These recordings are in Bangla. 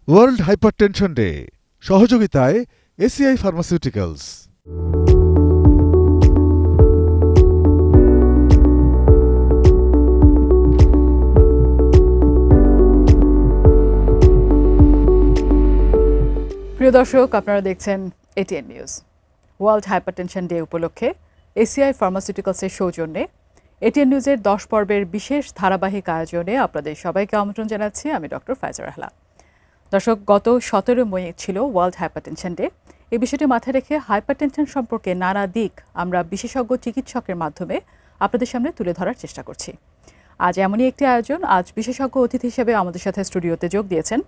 ওয়ার্ল্ড হাইপারটেনশন ডে সহযোগিতায় এসিআই ফার্মাসিউটিক্যালস। প্রিয় দর্শক, আপনারা দেখছেন ATN news. World hypertension day উপলক্ষে এসিআই ফার্মাসিউটিক্যালসের সৌজন্যে এটিএন নিউজের 10 পর্বের বিশেষ ধারাবাহিক আয়োজনে আপনাদের সবাইকে আমন্ত্রণ জানাচ্ছি। আমি ডক্টর ফাইজা রাহলা। দর্শক, গত 17 মে ছিল ওয়ার্ল্ড হাইপারটেনশন ডে। এই বিষয়টি মাথায় রেখে হাইপারটেনশন সম্পর্কে নানা দিক আমরা বিশেষজ্ঞ চিকিৎসকের মাধ্যমে আপনাদের সামনে তুলে ধরার চেষ্টা করছি। আজ এমনই একটি আয়োজন। আজ বিশেষজ্ঞ অতিথি হিসেবে আমাদের সাথে স্টুডিওতে যোগ দিয়েছেন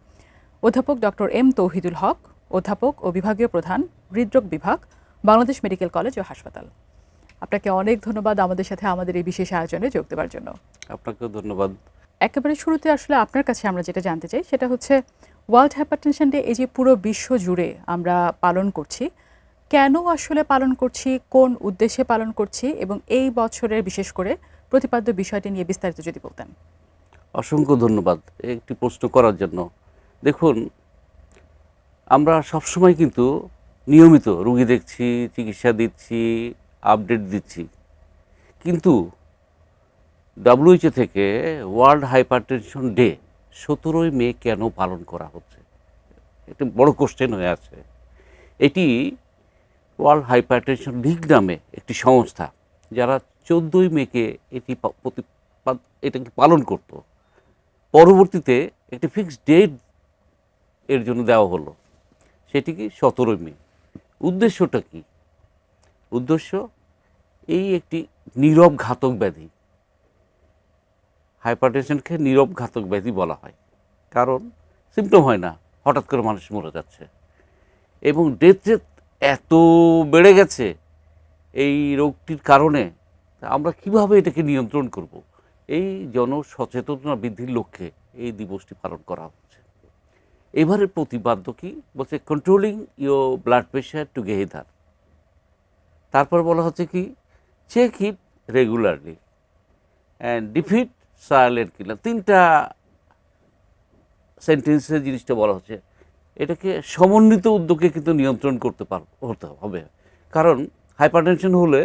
অধ্যাপক ডক্টর এম তৌহিদুল হক, অধ্যাপক ও বিভাগীয় প্রধান, হৃদরোগ বিভাগ, বাংলাদেশ মেডিকেল কলেজ ও হাসপাতাল। আপনাকে অনেক ধন্যবাদ আমাদের সাথে আমাদের এই বিশেষ আয়োজনে যোগ দেওয়ার জন্য। আপনাকেও ধন্যবাদ। একেবারে শুরুতে আসলে আপনার কাছে আমরা যেটা জানতে চাই সেটা হচ্ছে ওয়ার্ল্ড হাইপারটেনশন ডে এই যে পুরো বিশ্ব জুড়ে আমরা পালন করছি, কেন আসলে পালন করছি, কোন উদ্দেশ্যে পালন করছি, এবং এই বছরের বিশেষ করে প্রতিপাদ্য বিষয়টি নিয়ে বিস্তারিত যদি বলতেন। অসংখ্য ধন্যবাদ একটি প্রশ্ন করার জন্য। দেখুন, আমরা সবসময় কিন্তু নিয়মিত রোগী দেখছি, চিকিৎসা দিচ্ছি, আপডেট দিচ্ছি, কিন্তু WHO থেকে ওয়ার্ল্ড হাইপারটেনশন ডে 17 মে কেন পালন করা হচ্ছে, এটা বড় কোশ্চেন হয়ে আছে। এটি ওয়ার্ল্ড হাইপারটেনশন লীগ নামে একটি সংস্থা, যারা 14 মেকে এটাকে পালন করত। পরবর্তীতে একটি ফিক্সড ডেট এর জন্য দেওয়া হলো, সেটি কি 17 মে। উদ্দেশ্যটা কি? উদ্দেশ্য এই একটি নীরব ঘাতক ব্যাধি, হাইপারটেনশনকে নীরব ঘাতক ব্যাধি বলা হয়, কারণ সিমটম হয় না, হঠাৎ করে মানুষ মরে যাচ্ছে, এবং ডেথ রেট এত বেড়ে গেছে এই রোগটির কারণে। আমরা কিভাবে এটাকে নিয়ন্ত্রণ করব, এই জনসচেতনতা বৃদ্ধির লক্ষ্যে এই দিবসটি পালন করা হচ্ছে। এবারের প্রতিপাদ্য কি বলছে? Controlling your blood pressure together. তারপর বলা হচ্ছে কি, check it regularly and defeat silent killer. 3টা সেন্টেন্সে জিনিসটা বলা হচ্ছে। এটাকে সমন্বিত উদ্যোগে কিন্তু নিয়ন্ত্রণ করতে হতে হবে, কারণ হাইপারটেনশন হলে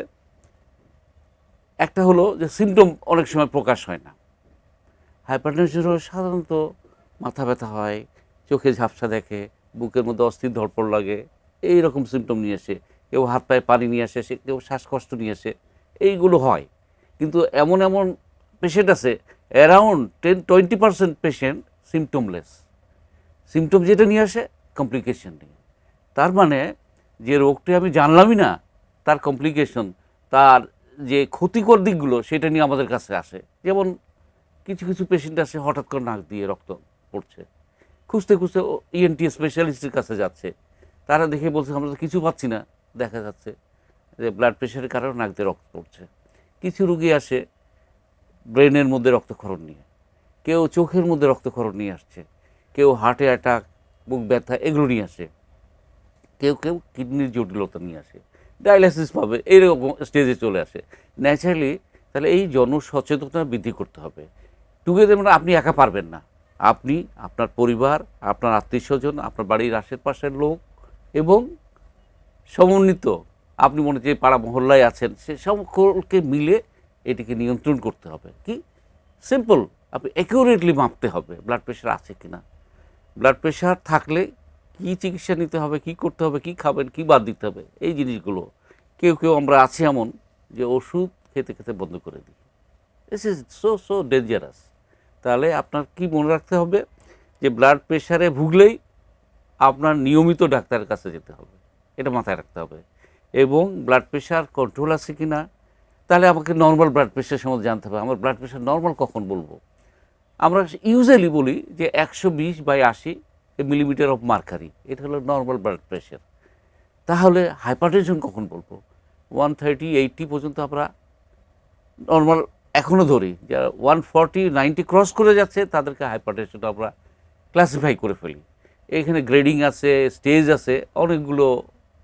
একটা হলো যে সিমটম অনেক সময় প্রকাশ হয় না। হাইপারটেনশন হলে সাধারণত মাথা ব্যথা হয়, চোখে ঝাপসা দেখে, বুকের মধ্যে অস্থির ধড়পড় লাগে, এই রকম সিমটম নিয়ে আসে। কেউ হাত পায়ে পানি নিয়ে আসে, কেউ শ্বাসকষ্ট নিয়ে আসে, এইগুলো হয়। কিন্তু এমন এমন পেশেন্ট আছে, অ্যারাউন্ড 10-20% পেশেন্ট সিমটমলেস। সিমটম যেটা নিয়ে আসে কমপ্লিকেশন নিয়ে। তার মানে যে রোগটি আমি জানলামই না, তার কমপ্লিকেশন, তার যে ক্ষতিকর দিকগুলো, সেটা নিয়ে আমাদের কাছে আসে। যেমন কিছু কিছু পেশেন্ট আসে, হঠাৎ করে নাক দিয়ে রক্ত পড়ছে, খুঁজতে খুঁজতে ENT স্পেশালিস্টের কাছে যাচ্ছে, তারা দেখে বলছে আমরা তো কিছু পাচ্ছি না, দেখা যাচ্ছে যে ব্লাড প্রেশারের কারণে নাক দিয়ে রক্ত পড়ছে। কিছু রুগী আসে ব্রেনের মধ্যে রক্তক্ষরণ নিয়ে, কেউ চোখের মধ্যে রক্তক্ষরণ নিয়ে আসছে, কেউ হার্টে অ্যাটাক, বুক ব্যথা, এগুলো নিয়ে আসে, কেউ কেউ কিডনির জটিলতা নিয়ে আসে, ডায়ালাইসিস পাবে, এইরকম স্টেজে চলে আসে ন্যাচারালি। তাহলে এই জনসচেতনতা বৃদ্ধি করতে হবে। টুগেদার মানে আপনি একা পারবেন না, আপনি, আপনার পরিবার, আপনার আত্মীয় স্বজন, আপনার বাড়ির আশেপাশের লোক, এবং সমন্বিত আপনি মনে যে পাড়া মহল্লায় আছেন, সে সকলকে মিলে এটিকে নিয়ন্ত্রণ করতে হবে। কি সিম্পল, আপনি অ্যাকিউরেটলি মাপতে হবে ব্লাড প্রেশার আছে কি না। ব্লাড প্রেশার থাকলে কি চিকিৎসা নিতে হবে, কি করতে হবে, কি খাবেন, কি বাদ দিতে হবে, এই জিনিসগুলো। কেউ কেউ আমরা আছি এমন যে ওষুধ খেতে খেতে বন্ধ করে দিই। This is so dangerous. তাহলে আপনার কি মনে রাখতে হবে যে ব্লাড প্রেশারে ভুগলেই আপনার নিয়মিত ডাক্তারের কাছে যেতে হবে, এটা মাথায় রাখতে হবে। এবং ব্লাড প্রেশার কন্ট্রোল আছে কি না, তাহলে আমাকে নর্মাল ব্লাড প্রেশার সম্বন্ধে জানতে হবে। আমার ব্লাড প্রেশার নর্মাল কখন বলবো? আমরা ইউজুয়ালি বলি যে 120/80 মিলিমিটার অফ মার্কারি, এটা হলো নর্মাল ব্লাড প্রেশার। তাহলে হাইপারটেনশন কখন বলবো? 130-80 পর্যন্ত আমরা নর্মাল এখনও ধরি। যারা 140-90 ক্রস করে যাচ্ছে তাদেরকে হাইপারটেনশন আমরা ক্লাসিফাই করে ফেলি। এখানে গ্রেডিং আছে, স্টেজ আছে, অনেকগুলো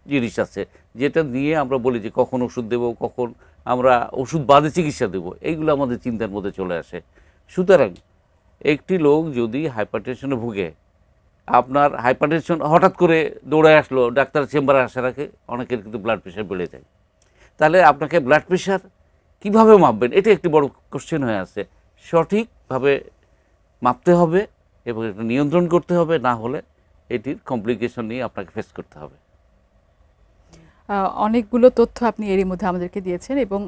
জিনিস আছে, যেটা নিয়ে আমরা বলি যে কখন ওষুধ দেবো, কখন আমরা ওষুধ বাদে চিকিৎসা দেবো, এইগুলো আমাদের চিন্তার মধ্যে চলে আসে। সুতরাং একটি লোক যদি হাইপারটেনশনে ভুগে, আপনার হাইপারটেনশন হঠাৎ করে দৌড়ে আসলো, ডাক্তার চেম্বারে আসার আগে অনেকের কিন্তু ব্লাড প্রেশার বেড়ে যায়। তাহলে আপনাকে ব্লাড প্রেশার কীভাবে মাপবেন, এটা একটি বড় কোশ্চেন হয়ে আছে। সঠিকভাবে মাপতে হবে এবং এটা নিয়ন্ত্রণ করতে হবে, না হলে এটির কমপ্লিকেশন নিয়ে আপনাকে ফেস করতে হবে। অনেকগুলো তথ্য আপনি এরই মধ্যে আমাদেরকে দিয়েছেন, এবং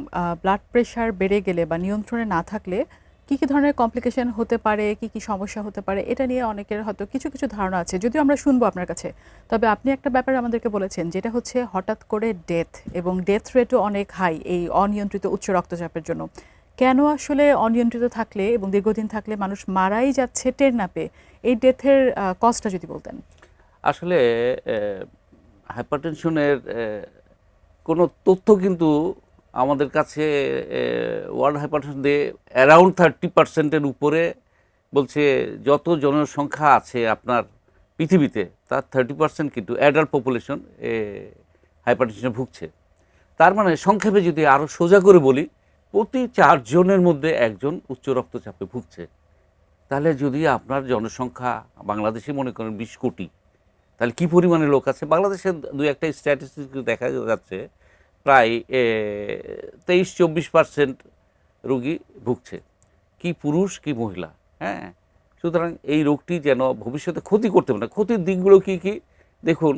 ব্লাড প্রেশার বেড়ে গেলে বা নিয়ন্ত্রণে না থাকলে কী কী ধরনের কমপ্লিকেশন হতে পারে, কী কী সমস্যা হতে পারে, এটা নিয়ে অনেকের হয়তো কিছু কিছু ধারণা আছে, যদিও আমরা শুনবো আপনার কাছে। তবে আপনি একটা ব্যাপারে আমাদেরকে বলেছেন, যেটা হচ্ছে হঠাৎ করে ডেথ, এবং ডেথ রেটও অনেক হাই এই অনিয়ন্ত্রিত উচ্চ রক্তচাপের জন্য। কেন আসলে অনিয়ন্ত্রিত থাকলে এবং দীর্ঘদিন থাকলে মানুষ মারাই যাচ্ছে টের না পেয়ে, এই ডেথের কজটা যদি বলতেন। আসলে হাইপারটেনশনের কোনো তথ্য কিন্তু আমাদের কাছে ওয়ার্ল্ড হাইপারটেনশন ডে অ্যারাউন্ড 30% উপরে বলছে। যত জনসংখ্যা আছে আপনার পৃথিবীতে তার 30% কিন্তু অ্যাডাল্ট পপুলেশন হাইপারটেনশনে ভুগছে। তার মানে সংক্ষেপে যদি আরও সোজা করে বলি, প্রতি 4 জনের মধ্যে একজন উচ্চ রক্তচাপে ভুগছে। তাহলে যদি আপনার জনসংখ্যা বাংলাদেশে মনে করেন 20 কোটি, তাহলে কী পরিমাণে লোক আছে। বাংলাদেশের দুই একটা স্ট্যাটিস্টিক্স দেখা যাচ্ছে প্রায় 23-24% রোগী ভুগছে, কি পুরুষ কি মহিলা। হ্যাঁ, সুতরাং এই রোগটি যেন ভবিষ্যতে ক্ষতি করতে পারে না। ক্ষতির দিকগুলো কি কি দেখুন,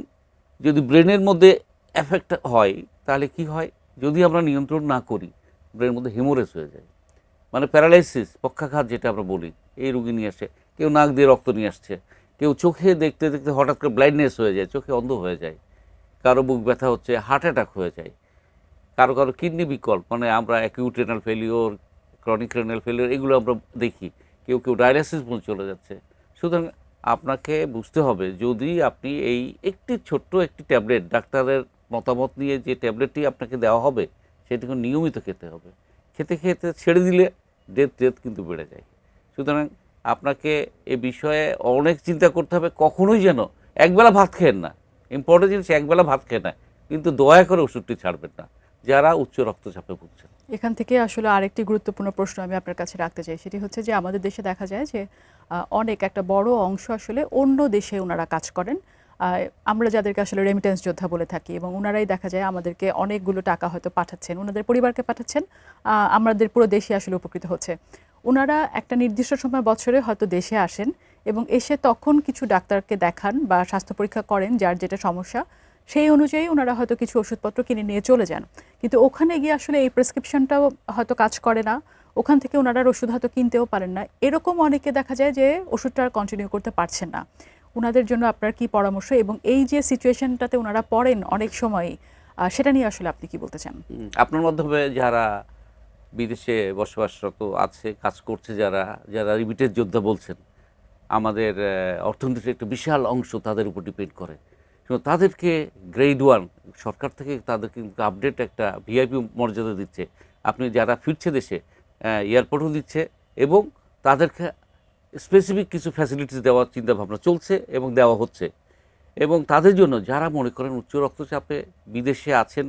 যদি ব্রেনের মধ্যে এফেক্ট হয় তাহলে কি হয়, যদি আমরা নিয়ন্ত্রণ না করি ব্রেনের মধ্যে হেমোরেজ হয়ে যায়, মানে প্যারালাইসিস, পক্ষাঘাত যেটা আমরা বলি, এই রোগী নিয়ে আসে। কেউ নাক দিয়ে রক্ত নিয়ে আসছে, কেউ চোখে দেখতে দেখতে হঠাৎ করে ব্লাইন্ডনেস হয়ে যায়, চোখে অন্ধ হয়ে যায়, কারো বুক ব্যথা হচ্ছে, হার্ট অ্যাটাক হয়ে যায়, কারো কারো কিডনি বিকল, মানে আমরা acute renal failure, chronic renal failure, এগুলো আমরা দেখি। কেউ কেউ ডায়ালাইসিস পর্যন্ত চলে যাচ্ছে। সুতরাং আপনাকে বুঝতে হবে, যদি আপনি এই ছোট্ট একটি ট্যাবলেট, ডাক্তারের মতামত নিয়ে যে ট্যাবলেটটি আপনাকে দেওয়া হবে সেটিকে নিয়মিত খেতে হবে। খেতে খেতে ছেড়ে দিলে ডেথ কিন্তু বেড়ে যায়। সুতরাং আপনাকে এ বিষয়ে অনেক চিন্তা করতে হবে। কখনোই যেন একবেলা ভাত খেয়েন না, ইম্পর্টেন্ট জিনিস, একবেলা ভাত খেয়ে না, কিন্তু দয়া করে ওষুধটি ছাড়বেন না যারা উচ্চ রক্তচাপে ভুগছেন। এখান থেকে আসলে আরেকটি গুরুত্বপূর্ণ প্রশ্ন আমি আপনার কাছে রাখতে চাই, সেটি হচ্ছে যে আমাদের দেশে দেখা যায় যে অনেক একটা বড় অংশ আসলে অন্য দেশে ওনারা কাজ করেন। আমরা যাদেরকে আসলে রেমিটেন্স যোদ্ধা বলে থাকি, এবং ওনারাই দেখা যায় আমাদেরকে অনেকগুলো টাকা হয়তো পাঠাচ্ছেন, ওনাদের পরিবারকে পাঠাচ্ছেন, আমাদের পুরো দেশে আসলে উপকৃত হচ্ছে। ওনারা একটা নির্দিষ্ট সময় বছরে হয়তো দেশে আসেন এবং এসে তখন কিছু ডাক্তারকে দেখান বা স্বাস্থ্য পরীক্ষা করেন, যার যেটা সমস্যা সেই অনুযায়ী ওনারা হয়তো কিছু ওষুধপত্র কিনে নিয়ে চলে যান। কিন্তু ওখানে গিয়ে আসলে এই প্রেসক্রিপশনটাও হয়তো কাজ করে না, ওখান থেকে ওনারা ওষুধ হয়তো কিনতেও পারেন না। এরকম অনেকে দেখা যায় যে ওষুধটা আর কন্টিনিউ করতে পারছেন না। ওনাদের জন্য আপনার কি পরামর্শ, এবং এই যে সিচুয়েশনটাতে ওনারা পড়েন অনেক সময়, সেটা নিয়ে আসলে আপনি কি বলতে চান? আপনার মাধ্যমে যারা বিদেশে বসবাসরত আছে, কাজ করছে, যারা রিমিটেন্স যোদ্ধা বলছেন, আমাদের অর্থনীতির একটা বিশাল অংশ তাদের উপর ডিপেন্ড করে। তাদেরকে গ্রেড 1 সরকার থেকে তাদেরকে আপডেট একটা ভিআইপি মর্যাদা দিচ্ছে। আপনি যারা ফিরছে দেশে এয়ারপোর্টও দিচ্ছে, এবং তাদেরকে স্পেসিফিক কিছু ফ্যাসিলিটিস দেওয়ার চিন্তাভাবনা চলছে এবং দেওয়া হচ্ছে। এবং তাদের জন্য যারা মনে করেন উচ্চ রক্তচাপে বিদেশে আছেন,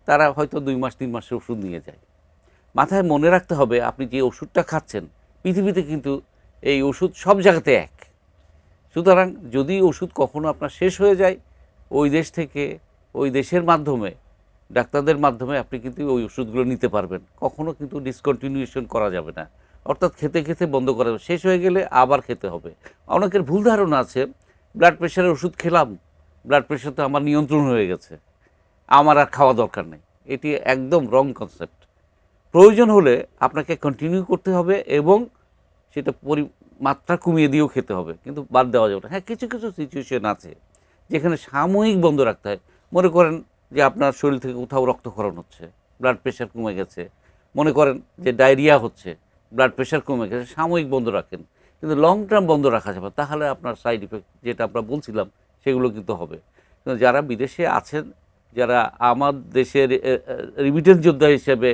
তারা হয়তো 2 মাস 3 মাসের ওষুধ নিয়ে যায়। মাথায় মনে রাখতে হবে, আপনি যে ওষুধটা খাচ্ছেন, পৃথিবীতে কিন্তু এই ওষুধ সব জায়গাতে এক। সুতরাং যদি ওষুধ কখনো আপনার শেষ হয়ে যায়, ওই দেশ থেকে, ওই দেশের মাধ্যমে, ডাক্তারদের মাধ্যমে আপনি কিন্তু ওই ওষুধগুলো নিতে পারবেন। কখনো কিন্তু ডিসকন্টিনিউশন করা যাবে না, অর্থাৎ খেতে খেতে বন্ধ করা যাবে, শেষ হয়ে গেলে আবার খেতে হবে। অনেকের ভুল ধারণা আছে, ব্লাড প্রেশারের ওষুধ খেলাম, ব্লাড প্রেশার তো আমার নিয়ন্ত্রণ হয়ে গেছে, আমার আর খাওয়া দরকার নেই। এটি একদম রং কনসেপ্ট। প্রয়োজন হলে আপনাকে কন্টিনিউ করতে হবে, এবং সেটা মাত্রা কমিয়ে দিয়েও খেতে হবে, কিন্তু বাদ দেওয়া যাবে না। হ্যাঁ, কিছু কিছু সিচুয়েশন আছে যেখানে সাময়িক বন্ধ রাখতে হয়। মনে করেন যে আপনার শরীর থেকে কোথাও রক্তক্ষরণ হচ্ছে, ব্লাড প্রেশার কমে গেছে, মনে করেন যে ডায়রিয়া হচ্ছে, ব্লাড প্রেশার কমে গেছে, সাময়িক বন্ধ রাখেন, কিন্তু লং টার্ম বন্ধ রাখা যাবে, তাহলে আপনার সাইড ইফেক্ট যেটা আমরা বলছিলাম সেগুলো কিন্তু হবে। কিন্তু যারা বিদেশে আছেন, যারা আমার দেশের রিমিটেন্স যোদ্ধা হিসেবে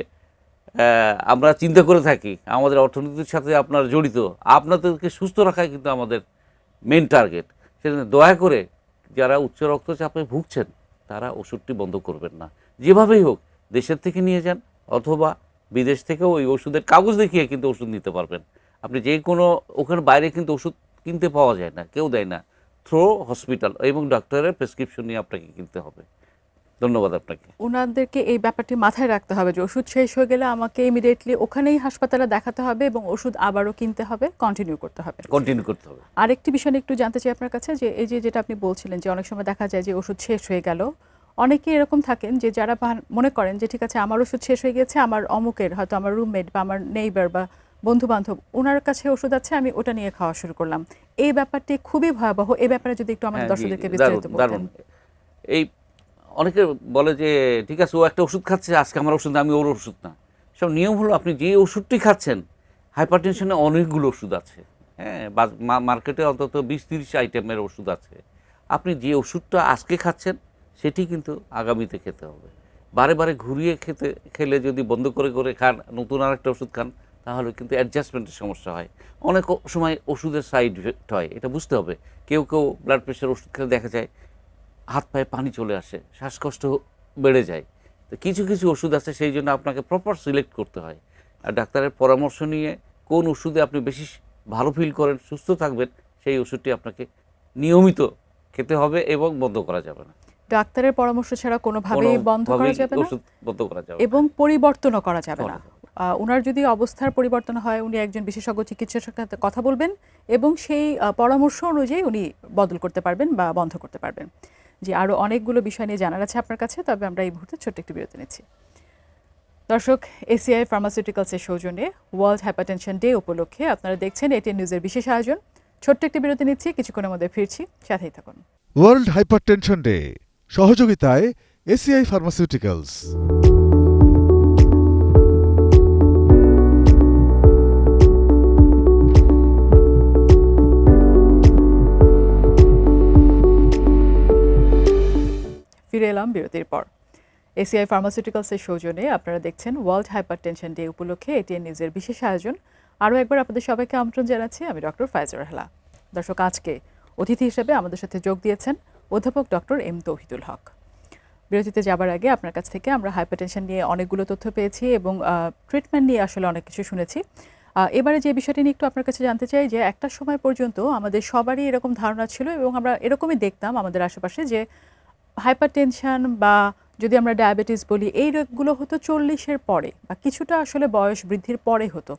আমরা চিন্তা করে থাকি, আমাদের অর্থনীতির সাথে আপনার জড়িত, আপনাদেরকে সুস্থ রাখাই কিন্তু আমাদের মেন টার্গেট। সেজন্য দয়া করে যারা উচ্চ রক্তচাপে ভুগছেন তারা ওষুধটি বন্ধ করবেন না। যেভাবেই হোক দেশের থেকে নিয়ে যান, অথবা বিদেশ থেকেও ওই ওষুধের কাগজ দেখিয়ে কিন্তু ওষুধ নিতে পারবেন। আপনি যে কোনো, ওখানে বাইরে কিন্তু ওষুধ কিনতে পাওয়া যায় না, কেউ দেয় না, থ্রো হসপিটাল এবং ডাক্তারের প্রেসক্রিপশন নিয়ে আপনাকে কিনতে হবে। ধন্যবাদ আপনাকে। ওনাদেরকে এই ব্যাপারটি মাথায় রাখতে হবে যে ওষুধ শেষ হয়ে গেলে আমাকে ইমিডিয়েটলি ওখানেই হাসপাতালে দেখাতে হবে এবং ওষুধ আবারও কিনতে হবে, কন্টিনিউ করতে হবে। কন্টিনিউ করতে হবে। আরেকটি বিষয় নিয়ে একটু জানতে চাই আপনার কাছে, যে এই যে যেটা আপনি বলছিলেন যে অনেক সময় দেখা যায় যে ওষুধ শেষ হয়ে গেল, অনেকে এরকম থাকেন যে যারা মনে করেন যে ঠিক আছে আমার ওষুধ শেষ হয়ে গেছে, আমার অমুকের হয়তো আমার রুমমেট বা আমার নেইবার বা বন্ধু বান্ধব ওনার কাছে ওষুধ আছে, আমি ওটা নিয়ে খাওয়া শুরু করলাম। এই ব্যাপারটি খুবই ভয়াবহ। এই ব্যাপারে যদি একটু আমাদের হ্যাঁ, জি, দর্শকদেরকে দারুণ, বিস্তারিত বলতেন। দারুণ। এই অনেকে বলে যে ঠিক আছে ও একটা ওষুধ খাচ্ছে, আজকে আমার ওষুধ না, আমি ওর ওষুধ না। সব নিয়ম হলো আপনি যে ওষুধটি খাচ্ছেন, হাইপারটেনশনে অনেকগুলো ওষুধ আছে। হ্যাঁ, মার্কেটে অন্তত 20-30 আইটেমের ওষুধ আছে। আপনি যে ওষুধটা আজকে খাচ্ছেন সেটি কিন্তু আগামীতে খেতে হবে। বারে বারে ঘুরিয়ে খেলে যদি বন্ধ করে করে খান, নতুন আরেকটা ওষুধ খান, তাহলে কিন্তু অ্যাডজাস্টমেন্টের সমস্যা হয়। অনেক সময় ওষুধের সাইড ইফেক্ট হয়, এটা বুঝতে হবে। কেউ কেউ ব্লাড প্রেশার ওষুধ খেলে দেখা যায় হাত পায়ে পানি চলে আসে, শ্বাসকষ্ট বেড়ে যায়। তো কিছু কিছু ওষুধ আছে, সেই জন্য আপনাকে প্রপার সিলেক্ট করতে হয়। আর ডাক্তারের পরামর্শ নিয়ে কোন ওষুধে আপনি বেশি ভালো ফিল করেন, সুস্থ থাকবেন, সেই ওষুধটি আপনাকে নিয়মিত খেতে হবে এবং বন্ধ করা যাবে না। ডাক্তারের পরামর্শ ছাড়া কোনোভাবেই বন্ধ করা যাবে না ওষুধ বন্ধ করা যাবে এবং পরিবর্তনও করা যাবে না। করা যাবে ওনার যদি অবস্থার পরিবর্তন হয়, উনি একজন বিশেষজ্ঞ চিকিৎসকের সাথে কথা বলবেন এবং সেই পরামর্শ অনুযায়ী উনি বদল করতে পারবেন বা বন্ধ করতে পারবেন। যে আরও অনেকগুলো বিষয় নিয়ে জানার আছে আপনার কাছে, তবে আমরা এই মুহূর্তে ছোট্ট একটি বিরতি নিচ্ছি। দর্শক, এসিআই ফার্মাসিউটিক্যালসের সৌজন্যে ওয়ার্ল্ড হাইপারটেনশন ডে উপলক্ষে আপনারা দেখছেন এটিএন নিউজের বিশেষ আয়োজন। ছোট্ট একটি বিরতি নিচ্ছি, কিছুক্ষণের মধ্যে ফিরছি, সাথেই থাকুন। ওয়ার্ল্ড হাইপারটেনশন ডে সহযোগিতায় এসিআই ফার্মাসিউটিক্যালস। ফিরে এলাম বিরতির পর। এসিআই ফার্মাসিউটিক্যালসের সৌজন্যে আপনারা দেখছেন ওয়ার্ল্ড হাইপারটেনশন ডে উপলক্ষে এটিএন নিউজের বিশেষ আয়োজন। আরও একবার আপনাদের সবাইকে আমন্ত্রণ জানাচ্ছি, আমি ডক্টর ফায়জা রাহলা। দর্শক, আজকে অতিথি হিসেবে আমাদের সাথে যোগ দিয়েছেন অধ্যাপক ডক্টর এম তৌহিদুল হক। বিরতিতে যাবার আগে আপনার কাছ থেকে আমরা হাইপারটেনশন নিয়ে অনেকগুলো তথ্য পেয়েছি এবং ট্রিটমেন্ট নিয়ে আসলে অনেক কিছু শুনেছি। এবারে যে বিষয়টি নিয়ে একটু আপনার কাছে জানতে চাই, যে একটা সময় পর্যন্ত আমাদের সবারই এরকম ধারণা ছিল এবং আমরা এরকমই দেখতাম আমাদের আশেপাশে, যে হাইপারটেনশন বা যদি আমরা ডায়াবেটিস বলি, এই রোগগুলো হতো 40-এর পরে বা কিছুটা আসলে বয়স বৃদ্ধির পরে হতো।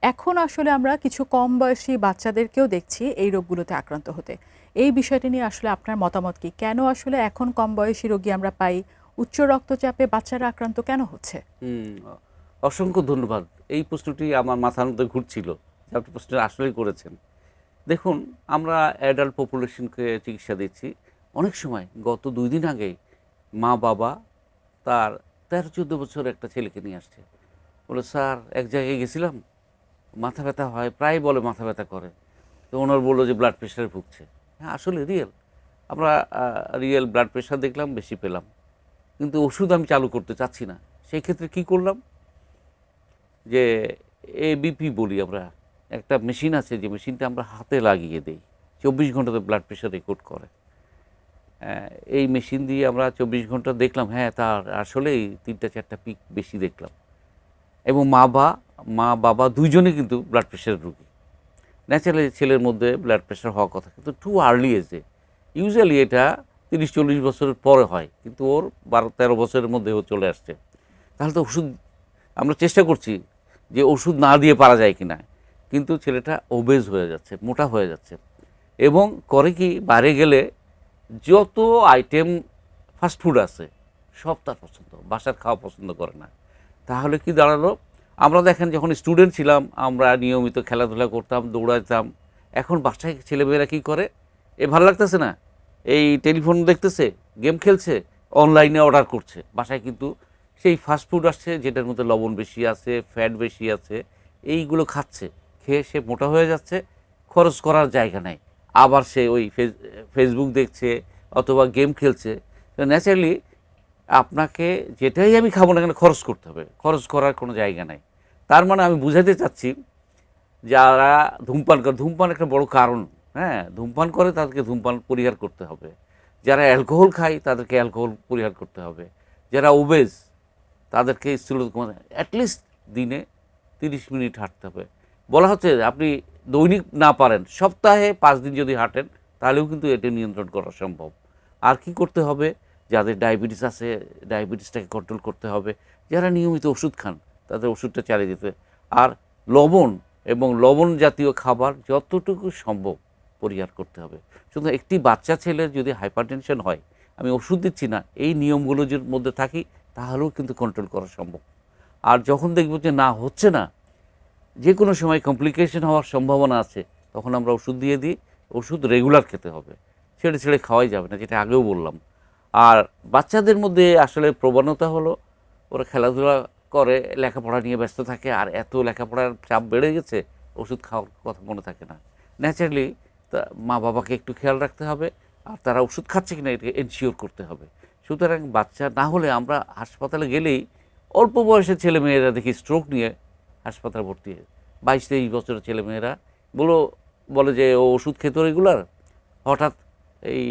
এখন আসলে আমরা কিছু কম বয়সী বাচ্চাদেরকেও দেখছি এই রোগগুলোতে আক্রান্ত হতে। এই বিষয়টি নিয়ে আসলে আপনার মতামত কি? কেন আসলে এখন কম বয়সী রোগী আমরা পাই? উচ্চ রক্তচাপে বাচ্চারা আক্রান্ত কেন হচ্ছে? অসংখ্য ধন্যবাদ। এই প্রশ্নটি আমার মাথার মধ্যে ঘুরছিল, যে আপনি প্রশ্নটা আসলেই করেছেন। দেখুন, আমরা অ্যাডাল্ট পপুলেশনকে চিকিৎসা দিচ্ছি। অনেক সময় গত 2 দিন আগেই মা বাবা তার 13-14 বছর একটা ছেলেকে নিয়ে আসছে, বলে স্যার এক জায়গায় গেছিলাম, মাথা ব্যথা হয়, প্রায় বলে মাথা ব্যথা করে। তো ওনার বললো যে ব্লাড প্রেশারে ভুগছে। হ্যাঁ, আসলে রিয়েল, আমরা রিয়েল ব্লাড প্রেশার দেখলাম, বেশি পেলাম, কিন্তু ওষুধ আমি চালু করতে চাচ্ছি না। সেই ক্ষেত্রে কী করলাম, যে এবিপি বলি আমরা, একটা মেশিন আছে, যে মেশিনটা আমরা হাতে লাগিয়ে দিই, 24 ঘন্টাতে ব্লাড প্রেশার রেকর্ড করে। এই মেশিন দিয়ে আমরা 24 ঘন্টা দেখলাম, হ্যাঁ তার আসলেই 3-4টা পিক বেশি দেখলাম। এবং মা বাবা দুইজনে কিন্তু ব্লাড প্রেশারের রোগী। ন্যাচারালি ছেলের মধ্যে ব্লাড প্রেশার হওয়ার কথা, কিন্তু টু আর্লি এজে। ইউজুয়ালি এটা 30-40 বছরের পরে হয়, কিন্তু ওর 12-13 বছরের মধ্যে ও চলে আসছে। তাহলে তো ওষুধ, আমরা চেষ্টা করছি যে ওষুধ না দিয়ে পারা যায় কি না, কিন্তু ছেলেটা ওবেজ হয়ে যাচ্ছে, মোটা হয়ে যাচ্ছে। এবং করে কি, বাইরে গেলে যত আইটেম ফাস্টফুড আছে সব তার পছন্দ, বাসার খাওয়া পছন্দ করে না। তাহলে কি দাঁড়ালো, আমরা দেখেন যখন স্টুডেন্ট ছিলাম আমরা নিয়মিত খেলাধুলা করতাম, দৌড়াইতাম। এখন বাসায় ছেলেমেয়েরা কী করে, ভালো লাগতেছে না, এই টেলিফোন দেখতেছে, গেম খেলছে, অনলাইনে অর্ডার করছে, বাসায় কিন্তু সেই ফাস্টফুড আসছে যেটার মধ্যে লবণ বেশি আছে, ফ্যাট বেশি আছে, এইগুলো খাচ্ছে। খেয়ে সে মোটা হয়ে যাচ্ছে, খরচ করার জায়গা নেই, আবার সে ওই ফেসবুক দেখছে অথবা গেম খেলছে। তো ন্যাচারালি আপনাকে যেটাই আমি খাবো না কেন খরচ করতে হবে, খরচ করার কোনো জায়গা নাই। তার মানে আমি বুঝাতে চাচ্ছি, যারা ধূমপান করে, ধূমপান একটা বড় কারণ, হ্যাঁ, ধূমপান করে তাদেরকে ধূমপান পরিহার করতে হবে। যারা অ্যালকোহল খায় তাদেরকে অ্যালকোহল পরিহার করতে হবে। যারা ওবেজ তাদেরকে অ্যাটলিস্ট দিনে 30 মিনিট হাঁটতে হবে। বলা হচ্ছে আপনি দৈনিক না পারেন, সপ্তাহে 5 দিন যদি হাঁটেন তাহলেও কিন্তু এটা নিয়ন্ত্রণ করা সম্ভব। আর কি করতে হবে, যাদের ডায়াবেটিস আছে ডায়াবেটিসটাকে কন্ট্রোল করতে হবে, যারা নিয়মিত ওষুধ খান তাদের ওষুধটা চালিয়ে যেতে, আর লবণ এবং লবণ জাতীয় খাবার যতটুকু সম্ভব পরিহার করতে হবে। শুধু একটি বাচ্চা ছেলের যদি হাইপারটেনশন হয়, আমি ওষুধ দিচ্ছি না, এই নিয়মগুলো যদি মধ্যে থাকি তাহলেও কিন্তু কন্ট্রোল করা সম্ভব। আর যখন দেখব যে না হচ্ছে না, যে কোনো সময় কমপ্লিকেশন হওয়ার সম্ভাবনা আছে, তখন আমরা ওষুধ দিয়ে দিই। ওষুধ রেগুলার খেতে হবে, ছেড়ে ছেড়ে খাওয়াই যাবে না, যেটা আগেও বললাম। আর বাচ্চাদের মধ্যে আসলে প্রবণতা হলো ওরা খেলাধুলা করে, লেখাপড়া নিয়ে ব্যস্ত থাকে, আর এত লেখাপড়ার চাপ বেড়ে গেছে ওষুধ খাওয়ার কথা মনে থাকে না। ন্যাচারালি মা বাবাকে একটু খেয়াল রাখতে হবে, আর তারা ওষুধ খাচ্ছে কিনা এটাকে এনশিওর করতে হবে। সুতরাং বাচ্চা না হলে আমরা হাসপাতালে গেলেই অল্প বয়সের ছেলে মেয়েরা দেখি স্ট্রোক নিয়ে হাসপাতালে ভর্তি হয়। 22-23 বছরের ছেলে মেয়েরা বলে যে ও ওষুধ খেত রেগুলার, হঠাৎ এই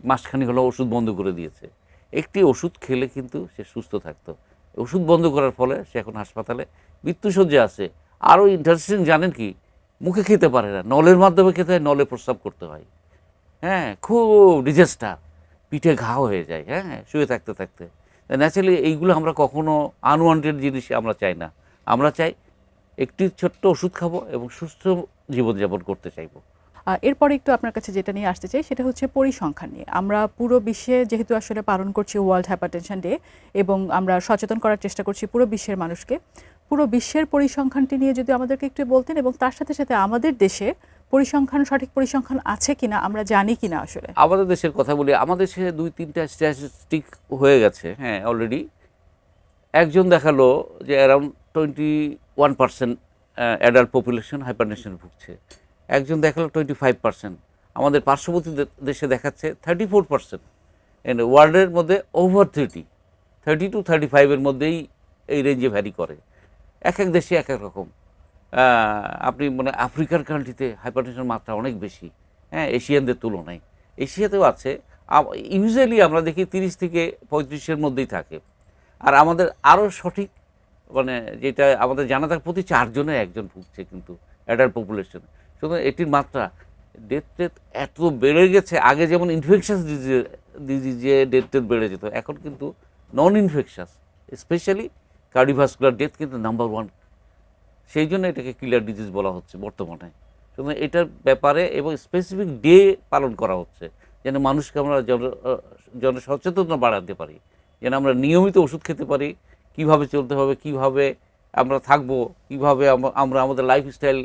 মাসখানি হলো ওষুধ বন্ধ করে দিয়েছে। একটি ওষুধ খেলে কিন্তু সে সুস্থ থাকতো, ওষুধ বন্ধ করার ফলে সে এখন হাসপাতালে মৃত্যুশয্যা আছে। আরও ইন্টারেস্টিং জানেন কি, মুখে খেতে পারে না, নলের মাধ্যমে খেতে হয়, নলে প্রস্রাব করতে হয়। হ্যাঁ, খুব ডিজাস্টার, পিঠে ঘাও হয়ে যায়, হ্যাঁ, শুয়ে থাকতে থাকতে। ন্যাচারালি এইগুলো আমরা কখনো আনওয়ান্টেড জিনিস আমরা চাই না। আমরা চাই একটি ছোট্ট ওষুধ খাবো এবং সুস্থ জীবনযাপন করতে চাইবো। এরপরে একটু আপনার কাছে যেটা নিয়ে আসতে চাই সেটা হচ্ছে পরিসংখ্যান নিয়ে। আমরা পুরো বিশ্বে যেহেতু আসলে পালন করছি ওয়ার্ল্ড হাইপারটেনশন ডে, এবং আমরা সচেতন করার চেষ্টা করছি পুরো বিশ্বের মানুষকে, পুরো বিশ্বের পরিসংখ্যানটি নিয়ে যদি আমাদেরকে একটু বলতেন, এবং তার সাথে সাথে আমাদের দেশে পরিসংখ্যান, সঠিক পরিসংখ্যান আছে কিনা, আমরা জানি কিনা আসলে। আমাদের দেশের কথা বলি, আমাদের দেশে 2-3টা স্ট্যাটিস্টিক হয়ে গেছে, হ্যাঁ, অলরেডি। একজন দেখালো যে অ্যারাউন্ড 21% অ্যাডাল্ট পপুলেশন হাইপারটেনশনে ভুগছে। একজন দেখালো 25%। আমাদের পার্শ্ববর্তী দেশে দেখাচ্ছে 34%। ওয়ার্ল্ডের মধ্যে ওভার 30 to 35-এর মধ্যেই এই রেঞ্জে ভ্যারি করে। এক এক দেশে এক এক রকম। আপনি মানে আফ্রিকার কান্ট্রিতে হাইপারটেনশন মাত্রা অনেক বেশি, হ্যাঁ, এশিয়ানদের তুলনায়। এশিয়াতেও আছে, ইউজুয়ালি আমরা দেখি 30 থেকে 35-এর মধ্যেই থাকে। আর আমাদের আরও সঠিক মানে যেটা আমাদের জানা থাকে, প্রতি 4 জনে একজন ভুগছে কিন্তু অ্যাডাল্ট পপুলেশন। সুতরাং এটির মাত্রা, ডেথ টেথ এত বেড়ে গেছে। আগে যেমন ইনফেকশাস ডিজিজে ডেথ টেথ বেড়ে যেত, এখন কিন্তু নন ইনফেকশাস, স্পেশালি কার্ডিওভাস্কুলার ডেথ কিন্তু নাম্বার 1। সেই জন্য এটাকে কিলার ডিজিজ বলা হচ্ছে বর্তমানে। সুতরাং এটার ব্যাপারে এবং স্পেসিফিক ডে পালন করা হচ্ছে, যেন মানুষকে আমরা জনসচেতনতা বাড়াতে পারি, যেন আমরা নিয়মিত ওষুধ খেতে পারি, কিভাবে চলতে হবে, কিভাবে আমরা থাকবো, কিভাবে আমরা আমাদের লাইফস্টাইল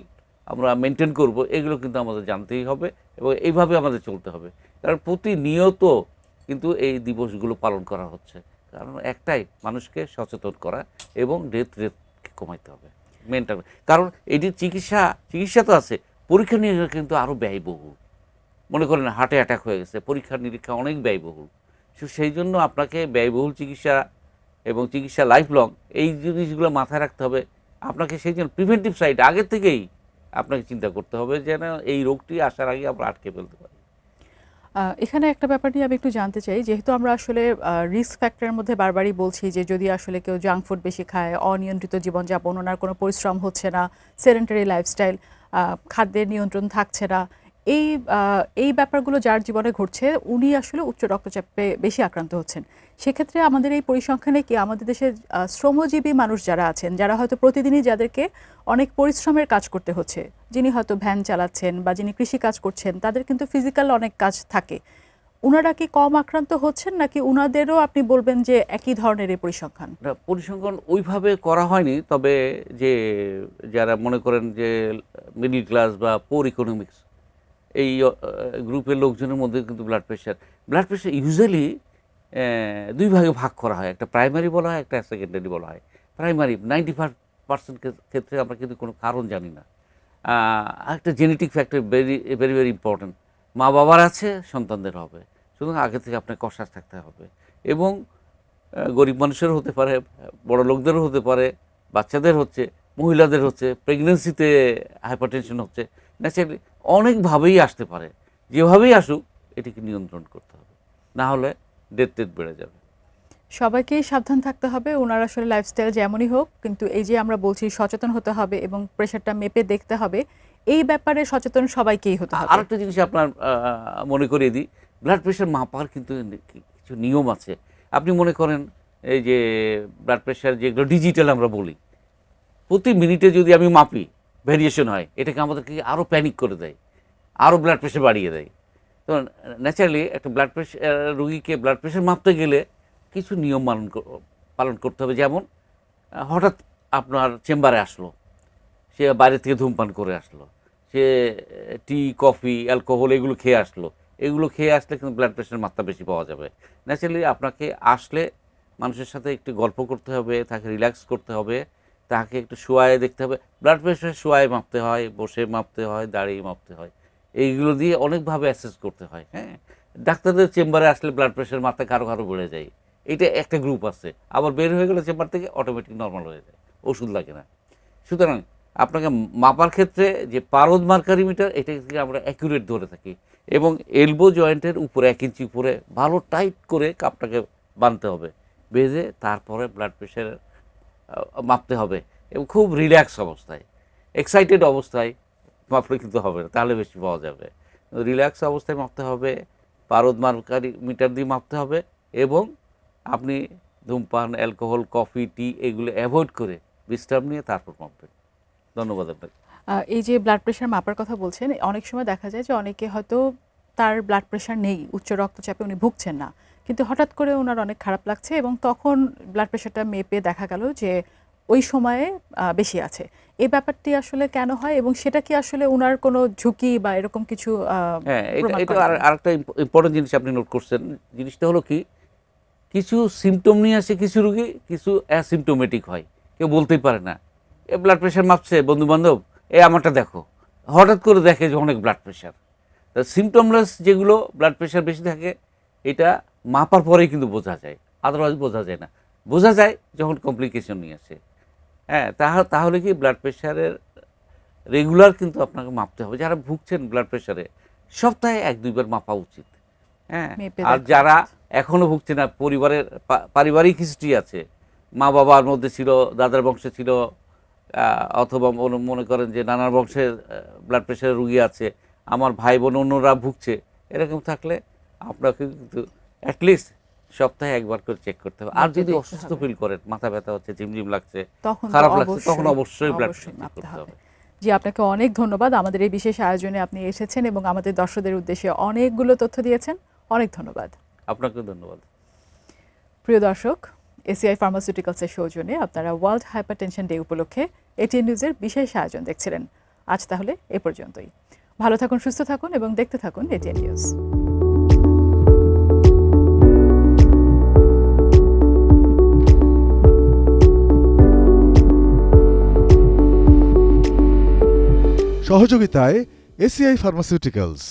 আমরা মেনটেন করব, এগুলো কিন্তু আমাদের জানতেই হবে এবং এইভাবে আমাদের চলতে হবে। কারণ প্রতিনিয়ত কিন্তু এই দিবসগুলো পালন করা হচ্ছে, কারণ একটাই, মানুষকে সচেতন করা এবং ডেথ রেটকে কমাইতে হবে, মেনটেন। কারণ এটির চিকিৎসা তো আছে, পরীক্ষা নিরীক্ষা কিন্তু আরও ব্যয়বহুল। মনে করেন হার্টে অ্যাটাক হয়ে গেছে, পরীক্ষা নিরীক্ষা অনেক ব্যয়বহুল। সেই জন্য আপনাকে ব্যয়বহুল চিকিৎসা এবং চিকিৎসা লাইফ লং, এই জিনিসগুলো মাথায় রাখতে হবে। আপনাকে সেই জন্য প্রিভেন্টিভ সাইড আগের থেকেই আপনাকে চিন্তা করতে হবে, যেন এই রোগটি আসার আগে আমরা আটকে ফেলতে পারি। এখানে একটা ব্যাপার নিয়ে আমি একটু জানতে চাই, যেহেতু আমরা আসলে রিস্ক ফ্যাক্টরের মধ্যে বারবারই বলছি যে যদি আসলে কেউ জাঙ্ক ফুড বেশি খায়, অনিয়ন্ত্রিত জীবনযাপন, ওনার কোনো পরিশ্রম হচ্ছে না, সেডেন্টারি লাইফস্টাইল, খাদ্যের নিয়ন্ত্রণ থাকছে না, এই ব্যাপারগুলো যার জীবনে ঘটছে, উনি আসলে উচ্চ রক্তচাপে বেশি আক্রান্ত হচ্ছেন। সেক্ষেত্রে আমাদের এই পরিসংখ্যানে কি আমাদের দেশের শ্রমজীবী মানুষ যারা আছেন, যারা হয়তো প্রতিদিনই যাদেরকে অনেক পরিশ্রমের কাজ করতে হচ্ছে, যিনি হয়তো ভ্যান চালাচ্ছেন বা যিনি কৃষি কাজ করছেন, তাদের কিন্তু ফিজিক্যাল অনেক কাজ থাকে, ওনারা কি কম আক্রান্ত হচ্ছেন, নাকি ওনাদেরও আপনি বলবেন যে একই ধরনের এই পরিসংখ্যান? পরিসংখ্যান ওইভাবে করা হয়নি, তবে যে যারা মনে করেন যে মিডল ক্লাস বা পোর ইকোনমিক্স, এই গ্রুপের লোকজনের মধ্যে কিন্তু ব্লাড প্রেশার ইউজুয়ালি 2 ভাগে ভাগ করা হয়, একটা প্রাইমারি বলা হয়, একটা সেকেন্ডারি বলা হয়। প্রাইমারি 95% ক্ষেত্রে আমরা কিন্তু কোনো কারণ জানি না। একটা genetic factor very very very important. মা বাবার আছে, সন্তানদের হবে, সুতরাং আগে থেকে আপনাকে কনসাস থাকতে হবে। এবং গরিব মানুষেরও হতে পারে, বড় লোকদেরও হতে পারে, বাচ্চাদের হচ্ছে, মহিলাদের হচ্ছে, প্রেগনেন্সিতে হাইপারটেনশন হচ্ছে, ন্যাচারালি অনেকভাবেই আসতে পারে। যেভাবেই আসুক এটিকে নিয়ন্ত্রণ করতে হবে, না হলে ডেথ টেট বেড়ে যাবে। সবাইকেই সাবধান থাকতে হবে, ওনার আসলে লাইফস্টাইল যেমনই হোক, কিন্তু এই যে আমরা বলছি সচেতন হতে হবে এবং প্রেশারটা মেপে দেখতে হবে, এই ব্যাপারে সচেতন সবাইকেই হতে হবে। আরেকটা জিনিস আপনার মনে করিয়ে দিই, ব্লাড প্রেশার মাপার কিন্তু কিছু নিয়ম আছে। আপনি মনে করেন এই যে ব্লাড প্রেশার যেগুলো ডিজিটাল আমরা বলি, প্রতি মিনিটে যদি আমি মাপি ভ্যারিয়েশন হয়, এটাকে আমাদেরকে আরও প্যানিক করে দেয়, আরও ব্লাড প্রেশার বাড়িয়ে দেয়। তো ন্যাচারালি একটা ব্লাড প্রেশার রুগীকে ব্লাড প্রেশার মাপতে গেলে কিছু নিয়ম পালন করতে হবে। যেমন হঠাৎ আপনার চেম্বারে আসলো, সে বাইরে থেকে ধূমপান করে আসলো, সে টি কফি অ্যালকোহল এগুলো খেয়ে আসলো, এগুলো খেয়ে আসলে কিন্তু ব্লাড প্রেশারের মাত্রা বেশি পাওয়া যাবে। ন্যাচারালি আপনাকে আসলে মানুষের সাথে একটু গল্প করতে হবে, তাকে রিল্যাক্স করতে হবে, তাকে একটু শোয়ায় দেখতে হবে। ব্লাড প্রেশার শোয়ায় মাপতে হয়, বসে মাপতে হয়, দাঁড়িয়ে মাপতে হয়, এইগুলো দিয়ে অনেকভাবে অ্যাসেস করতে হয়। হ্যাঁ, ডাক্তারদের চেম্বারে আসলে ব্লাড প্রেশার মাত্রা কারো কারো বেড়ে যায়, এটা একটা গ্রুপ আছে। আবার বের হয়ে গেলে চেম্বার থেকে অটোমেটিক নর্মাল হয়ে যায়, ওষুধ লাগে না। সুতরাং আপনাকে মাপার ক্ষেত্রে যে পারদ মার্কারি মিটার, এটাকে আমরা অ্যাকুরেট ধরে থাকি, এবং এলবো জয়েন্টের উপরে 1 ইঞ্চি উপরে ভালো টাইট করে কাপটাকে বাঁধতে হবে, বেঁধে তারপরে ব্লাড প্রেশার মাপতে হবে, এবং খুব রিল্যাক্স অবস্থায়, এক্সাইটেড অবস্থায় মাপলে কিন্তু হবে না, তাহলে বেশি পাওয়া যাবে। রিল্যাক্স অবস্থায় মাপতে হবে, পারদ মার্কারি মিটার দিয়ে মাপতে হবে, এবং আপনি ধূমপান, অ্যালকোহল, কফি, টি এগুলো অ্যাভয়েড করে বিশ্রাম নিয়ে তারপর মাপবেন। ধন্যবাদ আপনাকে। এই যে ব্লাড প্রেশার মাপার কথা বলছেন, অনেক সময় দেখা যায় যে অনেকে হয়তো তার ব্লাড প্রেশার নেই, উচ্চ রক্তচাপে উনি ভুগছেন না, কিন্তু হঠাৎ করে ওনার অনেক খারাপ লাগছে এবং তখন ব্লাড প্রেশারটা মেপে দেখা গেল যে ওই সময়ে বেশি আছে। এই ব্যাপারটি আসলে কেন হয় এবং সেটা কি আসলে ওনার কোনো ঝুঁকি বা এরকম কিছু হ্যাঁ, প্রমাণ এটা করে? আরেকটা ইম্পর্টেন্ট জিনিস আপনি নোট করছেন। জিনিসটা হলো কি, কিছু সিমটম নিয়ে আসে কিছু রোগী, কিছু অ্যাসিমটোমেটিক হয়, কেউ বলতেই পারে না। এ ব্লাড প্রেশার মাপছে বন্ধু বান্ধব, এ আমারটা দেখো, হঠাৎ করে দেখে যে অনেক ব্লাড প্রেশার। সিমটমলেস যেগুলো ব্লাড প্রেশার বেশি থাকে, এটা মাপার পরেই কিন্তু বোঝা যায়, আদারওয়াইজ বোঝা যায় না। বোঝা যায় যখন কমপ্লিকেশন নিয়ে আসে। হ্যাঁ, তাহলে কি ব্লাড প্রেশারের রেগুলার কিন্তু আপনাকে মাপতে হবে। যারা ভুগছেন ব্লাড প্রেশারে, সপ্তাহে 1-2 বার মাপা উচিত। হ্যাঁ, মেপে আর দেখা যারা উচিত। এখনো ভুগছে না, পরিবারের পারিবারিক হিস্ট্রি আছে, মা বাবার মধ্যে ছিল, দাদার বংশে ছিল, অথবা মনে করেন যে নানার বংশের ব্লাড প্রেশারের রুগী আছে, আমার ভাই বোন অন্যরা ভুগছে, এরকম থাকলে আপনাকে কিন্তু অ্যাটলিস্ট সপ্তাহে 1 বার করে চেক করতে হবে। আর মেপে যদি দেখতে অসুস্থ হবে। ফিল করেন, মাথা ব্যথা হচ্ছে, ঝিমঝিম লাগছে, তখন তো খারাপ লাগছে, তখন অবশ্যই অবশ্যই ব্লাড অবশ্যই প্রেশার চেক মাপতে করতে হবে। হবে। জি, আপনাকে অনেক ধন্যবাদ। আমাদের এই বিশেষ আয়োজনে আপনি এসেছেন এবং আমাদের দর্শকদের উদ্দেশ্যে অনেকগুলো তথ্য দিয়েছেন। অনেক ধন্যবাদ। আপনাকেও ধন্যবাদ। প্রিয় দর্শক, এসিআই ফার্মাসিউটিক্যালসের সৌজন্যে আপনারা ওয়ার্ল্ড হাইপারটেনশন ডে উপলক্ষে এটিএন নিউজের বিশেষ আয়োজন দেখছিলেন। আজ তাহলে এ পর্যন্তই। ভালো থাকুন, সুস্থ থাকুন এবং দেখতে থাকুন এটিএন নিউজ। সহযোগিতায় এসিআই ফার্মাসিউটিক্যালস।